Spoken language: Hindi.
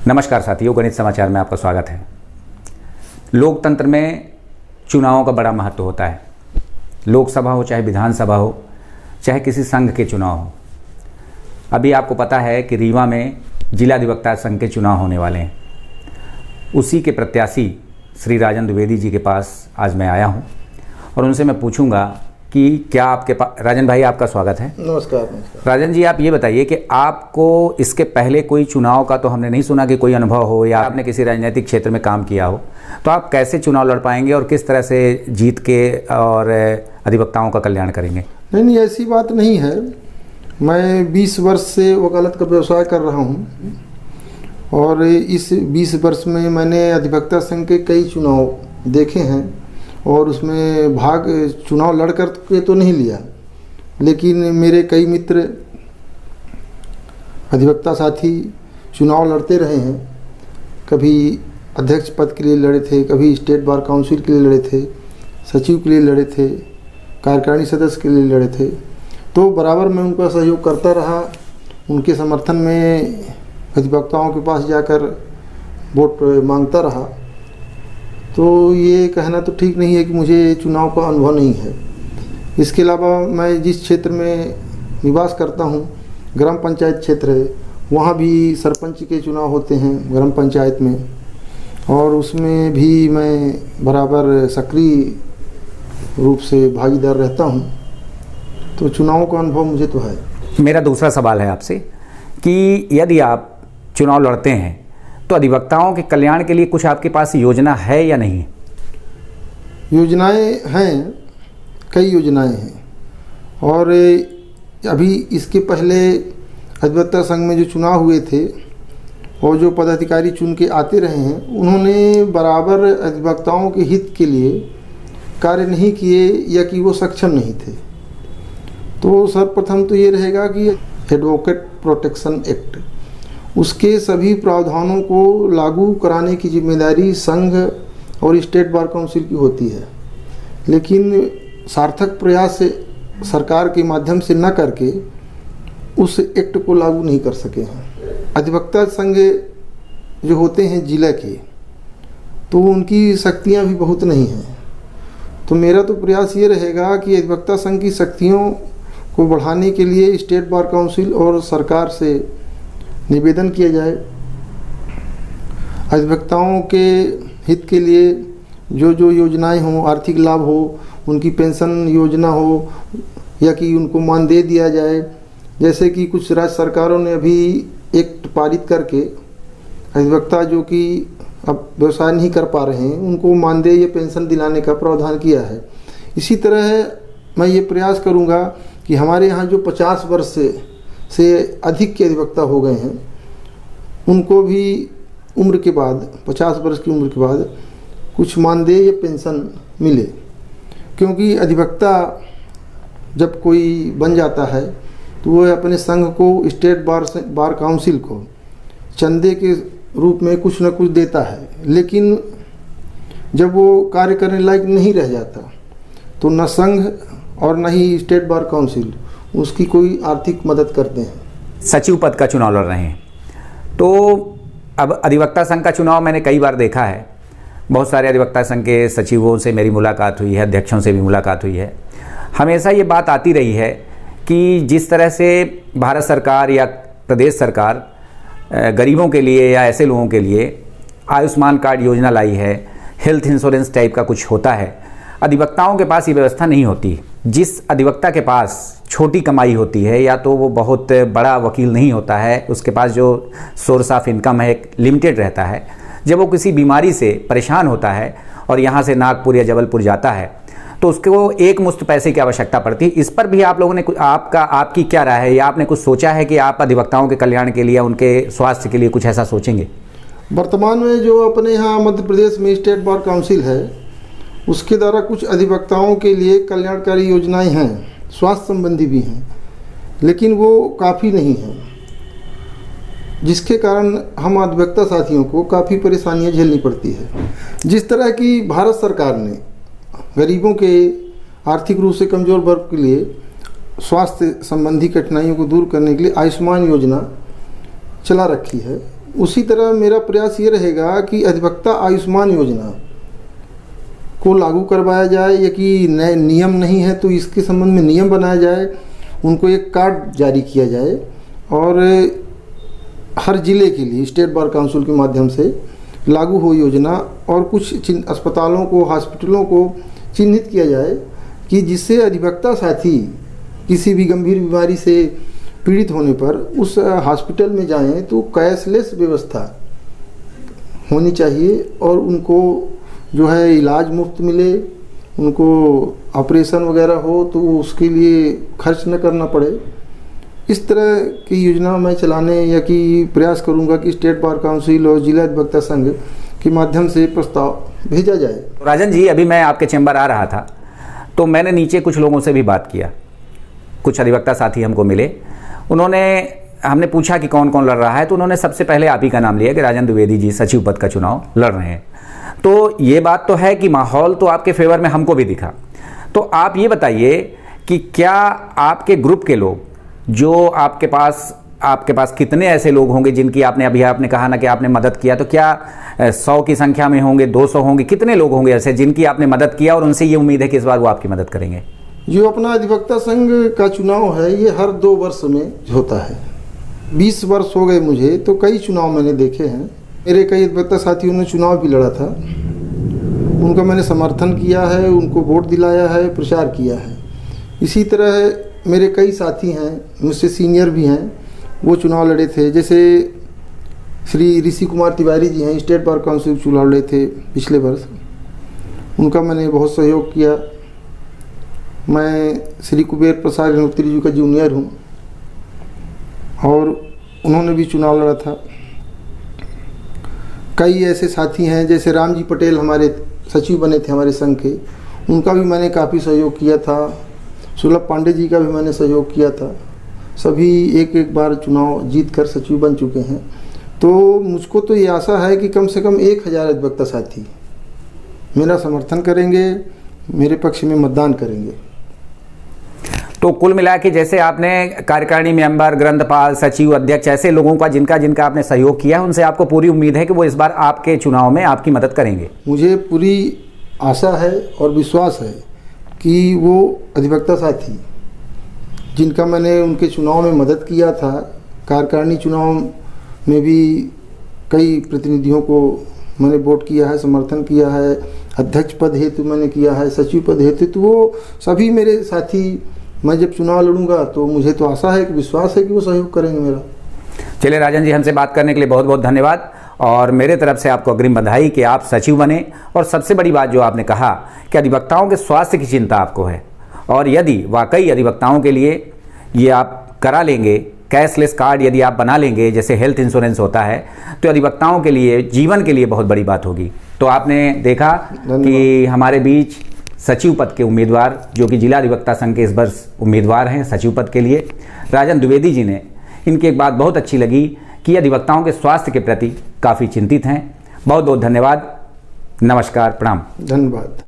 नमस्कार साथियों, गणित समाचार में आपका स्वागत है। लोकतंत्र में चुनावों का बड़ा महत्व होता है। लोकसभा हो चाहे विधानसभा हो, चाहे किसी संघ के चुनाव हो। अभी आपको पता है कि रीवा में जिला अधिवक्ता संघ के चुनाव होने वाले हैं। उसी के प्रत्याशी श्री राजन द्विवेदी जी के पास आज मैं आया हूं और उनसे मैं पूछूंगा कि क्या आपके पास, राजन भाई आपका स्वागत है। नमस्कार। राजन जी, आप ये बताइए कि आपको इसके पहले कोई चुनाव का तो हमने नहीं सुना कि कोई अनुभव हो या आपने किसी राजनीतिक क्षेत्र में काम किया हो, तो आप कैसे चुनाव लड़ पाएंगे और किस तरह से जीत के और अधिवक्ताओं का कल्याण करेंगे? नहीं, ऐसी बात नहीं है। मैं 20 वर्ष से वकालत का व्यवसाय कर रहा हूँ और इस 20 वर्ष में मैंने अधिवक्ता संघ के कई चुनाव देखे हैं और उसमें भाग चुनाव लड़ कर के तो नहीं लिया, लेकिन मेरे कई मित्र अधिवक्ता साथी चुनाव लड़ते रहे हैं। कभी अध्यक्ष पद के लिए लड़े थे, कभी स्टेट बार काउंसिल के लिए लड़े थे, सचिव के लिए लड़े थे, कार्यकारिणी सदस्य के लिए लड़े थे। तो बराबर मैं उनका सहयोग करता रहा। उनके समर्थन में अधिवक्ताओं के पास जाकर वोट मांगता रहा। तो ये कहना तो ठीक नहीं है कि मुझे चुनाव का अनुभव नहीं है। इसके अलावा मैं जिस क्षेत्र में निवास करता हूँ, ग्राम पंचायत क्षेत्र है, वहाँ भी सरपंच के चुनाव होते हैं ग्राम पंचायत में, और उसमें भी मैं बराबर सक्रिय रूप से भागीदार रहता हूँ। तो चुनावों का अनुभव मुझे तो है। मेरा दूसरा सवाल है आपसे कि यदि आप चुनाव लड़ते हैं तो अधिवक्ताओं के कल्याण के लिए कुछ आपके पास योजना है या नहीं? योजनाएं हैं, कई योजनाएं हैं। और अभी इसके पहले अधिवक्ता संघ में जो चुनाव हुए थे और जो पदाधिकारी चुन के आते रहे हैं, उन्होंने बराबर अधिवक्ताओं के हित के लिए कार्य नहीं किए या कि वो सक्षम नहीं थे। तो सर्वप्रथम तो ये रहेगा कि एडवोकेट प्रोटेक्शन एक्ट, उसके सभी प्रावधानों को लागू कराने की जिम्मेदारी संघ और स्टेट बार काउंसिल की होती है, लेकिन सार्थक प्रयास से सरकार के माध्यम से न करके उस एक्ट को लागू नहीं कर सके हैं। अधिवक्ता संघ जो होते हैं जिला के, तो उनकी शक्तियां भी बहुत नहीं हैं। तो मेरा तो प्रयास ये रहेगा कि अधिवक्ता संघ की शक्तियों को बढ़ाने के लिए स्टेट बार काउंसिल और सरकार से निवेदन किया जाए। अधिवक्ताओं के हित के लिए जो जो योजनाएं हों, आर्थिक लाभ हो, उनकी पेंशन योजना हो या कि उनको मानदेय दिया जाए। जैसे कि कुछ राज्य सरकारों ने अभी एक्ट पारित करके अधिवक्ता जो कि अब व्यवसाय नहीं कर पा रहे हैं, उनको मानदेय या पेंशन दिलाने का प्रावधान किया है। इसी तरह मैं ये प्रयास करूँगा कि हमारे यहाँ जो 50 वर्ष से अधिक के अधिवक्ता हो गए हैं, उनको भी उम्र के बाद, 50 वर्ष की उम्र के बाद कुछ मानदेय या पेंशन मिले। क्योंकि अधिवक्ता जब कोई बन जाता है तो वह अपने संघ को, स्टेट बार काउंसिल को चंदे के रूप में कुछ न कुछ देता है, लेकिन जब वो कार्य करने लायक नहीं रह जाता तो न संघ और न ही स्टेट बार काउंसिल उसकी कोई आर्थिक मदद करते हैं। सचिव पद का चुनाव लड़ रहे हैं, तो अब अधिवक्ता संघ का चुनाव मैंने कई बार देखा है। बहुत सारे अधिवक्ता संघ के सचिवों से मेरी मुलाकात हुई है, अध्यक्षों से भी मुलाकात हुई है। हमेशा ये बात आती रही है कि जिस तरह से भारत सरकार या प्रदेश सरकार गरीबों के लिए या ऐसे लोगों के लिए आयुष्मान कार्ड योजना लाई है, हेल्थ इंश्योरेंस टाइप का कुछ होता है, अधिवक्ताओं के पास ये व्यवस्था नहीं होती। जिस अधिवक्ता के पास छोटी कमाई होती है या तो वो बहुत बड़ा वकील नहीं होता है, उसके पास जो सोर्स ऑफ इनकम है एक लिमिटेड रहता है, जब वो किसी बीमारी से परेशान होता है और यहाँ से नागपुर या जबलपुर जाता है तो उसको एक मुश्त पैसे की आवश्यकता पड़ती है। इस पर भी आप लोगों ने आपकी क्या राय है या आपने कुछ सोचा है कि आप अधिवक्ताओं के कल्याण के लिए, उनके स्वास्थ्य के लिए कुछ ऐसा सोचेंगे? वर्तमान में जो अपने यहाँ मध्य प्रदेश में स्टेट बार काउंसिल है, उसके द्वारा कुछ अधिवक्ताओं के लिए कल्याणकारी योजनाएं हैं, स्वास्थ्य संबंधी भी हैं, लेकिन वो काफ़ी नहीं हैं, जिसके कारण हम अधिवक्ता साथियों को काफ़ी परेशानियां झेलनी पड़ती है। जिस तरह की भारत सरकार ने गरीबों के, आर्थिक रूप से कमज़ोर वर्ग के लिए स्वास्थ्य संबंधी कठिनाइयों को दूर करने के लिए आयुष्मान योजना चला रखी है, उसी तरह मेरा प्रयास ये रहेगा कि अधिवक्ता आयुष्मान योजना को लागू करवाया जाए, या कि नए नियम नहीं है तो इसके संबंध में नियम बनाया जाए, उनको एक कार्ड जारी किया जाए और हर ज़िले के लिए स्टेट बार काउंसिल के माध्यम से लागू हो योजना, और कुछ अस्पतालों को, हॉस्पिटलों को चिन्हित किया जाए कि जिससे अधिवक्ता साथी किसी भी गंभीर बीमारी से पीड़ित होने पर उस हॉस्पिटल में जाएं तो कैशलेस व्यवस्था होनी चाहिए और उनको जो है इलाज मुफ्त मिले, उनको ऑपरेशन वगैरह हो तो उसके लिए खर्च न करना पड़े। इस तरह की योजना मैं चलाने या कि प्रयास करूंगा कि स्टेट बार काउंसिल और जिला अधिवक्ता संघ के माध्यम से प्रस्ताव भेजा जाए। राजन जी, अभी मैं आपके चैम्बर आ रहा था तो मैंने नीचे कुछ लोगों से भी बात किया, कुछ अधिवक्ता साथी हमको मिले, हमने पूछा कि कौन कौन लड़ रहा है, तो उन्होंने सबसे पहले आप ही का नाम लिया कि राजन द्विवेदी जी सचिव पद का चुनाव लड़ रहे हैं। तो ये बात तो है कि माहौल तो आपके फेवर में हमको भी दिखा। तो आप ये बताइए कि क्या आपके ग्रुप के लोग जो आपके पास कितने ऐसे लोग होंगे जिनकी आपने कहा ना कि आपने मदद किया, तो क्या 100 की संख्या में होंगे, 200 होंगे, कितने लोग होंगे ऐसे जिनकी आपने मदद किया और उनसे ये उम्मीद है कि इस बार वो आपकी मदद करेंगे? जो अपना अधिवक्ता संघ का चुनाव है ये हर 2 वर्ष में होता है। 20 वर्ष हो गए मुझे, तो कई चुनाव मैंने देखे हैं। मेरे कई अधिवक्ता साथियों ने चुनाव भी लड़ा था, उनका मैंने समर्थन किया है, उनको वोट दिलाया है, प्रचार किया है। इसी तरह मेरे कई साथी हैं, मुझसे सीनियर भी हैं, वो चुनाव लड़े थे। जैसे श्री ऋषि कुमार तिवारी जी हैं, स्टेट बार काउंसिल चुनाव लड़े थे पिछले वर्ष, उनका मैंने बहुत सहयोग किया। मैं श्री कुबेर प्रसाद अग्निहोत्री जी का जूनियर हूँ और उन्होंने भी चुनाव लड़ा था। कई ऐसे साथी हैं जैसे राम जी पटेल हमारे सचिव बने थे हमारे संघ के, उनका भी मैंने काफ़ी सहयोग किया था। सुलभ पांडे जी का भी मैंने सहयोग किया था। सभी एक बार चुनाव जीत कर सचिव बन चुके हैं। तो मुझको तो ये आशा है कि कम से कम 1000 अधिवक्ता साथी मेरा समर्थन करेंगे, मेरे पक्ष में मतदान करेंगे। तो कुल मिला के जैसे आपने कार्यकारिणी मेंबर, ग्रंथपाल, सचिव, अध्यक्ष, ऐसे लोगों का जिनका आपने सहयोग किया है, उनसे आपको पूरी उम्मीद है कि वो इस बार आपके चुनाव में आपकी मदद करेंगे? मुझे पूरी आशा है और विश्वास है कि वो अधिवक्ता साथी जिनका मैंने उनके चुनाव में मदद किया था, कार्यकारिणी चुनाव में भी कई प्रतिनिधियों को मैंने वोट किया है, समर्थन किया है, अध्यक्ष पद हेतु मैंने किया है, सचिव पद हेतु, तो वो सभी मेरे साथी, मैं जब चुनाव लड़ूंगा तो मुझे तो आशा है कि विश्वास है कि वो सहयोग करेंगे मेरा। चलिए राजन जी, हमसे बात करने के लिए बहुत बहुत धन्यवाद और मेरे तरफ से आपको अग्रिम बधाई कि आप सचिव बने। और सबसे बड़ी बात जो आपने कहा कि अधिवक्ताओं के स्वास्थ्य की चिंता आपको है, और यदि वाकई अधिवक्ताओं के लिए ये आप करा लेंगे, कैशलेस कार्ड यदि आप बना लेंगे जैसे हेल्थ इंश्योरेंस होता है, तो अधिवक्ताओं के लिए, जीवन के लिए बहुत बड़ी बात होगी। तो आपने देखा कि हमारे बीच सचिव पद के उम्मीदवार, जो कि जिला अधिवक्ता संघ के इस वर्ष उम्मीदवार हैं सचिव पद के लिए, राजन द्विवेदी जी ने, इनकी एक बात बहुत अच्छी लगी कि अधिवक्ताओं के स्वास्थ्य के प्रति काफ़ी चिंतित हैं। बहुत बहुत धन्यवाद, नमस्कार, प्रणाम। धन्यवाद।